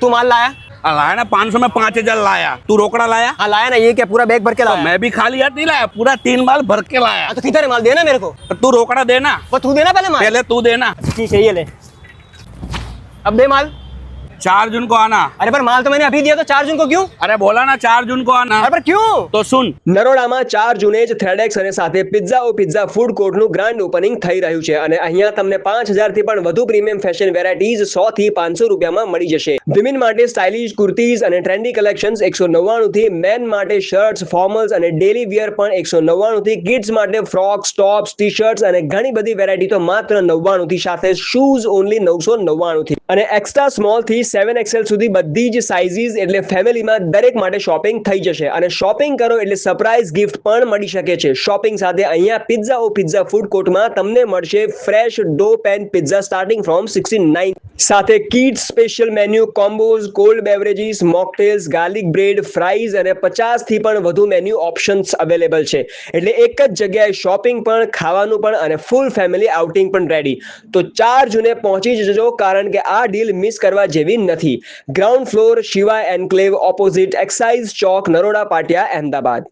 तू माल लाया? लाया ना 500 में 5000 लाया। तू रोकड़ा लाया? हाँ लाया ना, ये क्या पूरा बैग भर के तो लाया? मैं भी खाली हाथ नहीं लाया, पूरा 3 माल भर के लाया। हाँ, तो किधर है माल, देना मेरे को। तू रोकड़ा देना, वो तू देना पहले माल। पहले तू देना। ठीक है, ये ले, अब दे माल। 4 जून को आना। अरे पर माल तो मैंने अभी दिया, तो 4 जून को क्यों? अरे बोला ना 4 जून को आना। अरे पर क्यों? तो सुन, નરોડામાં 4 જૂને જ થ્રેડેક્સ અને સાથે પિઝ્ઝા ઓ પિઝ્ઝા ફૂડ કોર્ટનું ગ્રાન્ડ ઓપનિંગ થઈ રહ્યું છે અને અહીંયા તમને 5000 થી પણ વધુ પ્રીમિયમ ફેશન વેરાયટીઝ 100 થી 500 રૂપિયામાં મળી જશે. વિમેન માટે સ્ટાઇલિશ કુર્તીઝ અને ટ્રેન્ડી કલેક્શન્સ 199 થી, મેન માટે શર્ટ્સ, ફોર્મલ્સ અને ડેલી વિયર પણ 199 થી, કિડ્સ માટે ફ્રોક્સ, ટોપ્સ, ટી-શર્ટ્સ અને ઘણી બધી વેરાયટી તો માત્ર 99 થી, સાથે શૂઝ ઓન્લી 999 થી અને એક્સ્ટ્રા સ્મોલ થી 7XL સુધી બધી જ સાઇઝીસ એટલે ફેમિલીમાં દરેક માટે શોપિંગ થઈ જશે અને શોપિંગ કરો એટલે સરપ્રાઈઝ ગિફ્ટ પણ મળી શકે છે. શોપિંગ સાથે અહીંયા પિઝ્ઝા ઓ પિઝ્ઝા ફૂડ કોર્ટમાં તમને મળશે fresh dough pan pizza starting from 69, સાથે kids special menu, combos, cold beverages, mocktails, garlic bread, fries અને 50 થી પણ વધુ મેન્યુ ઓપ્શન્સ અવેલેબલ છે. એટલે એક જ જગ્યાએ શોપિંગ પણ, ખાવાનું પણ અને ફૂલ ફેમિલી આઉટિંગ પણ રેડી. તો 4 જૂને પહોંચી જજો કારણ કે આ ડીલ મિસ કરવા જેવી નથી. Ground floor, Shiva enclave opposite excise ચોક, નરોડા પાટિયા, અહેમદાબાદ.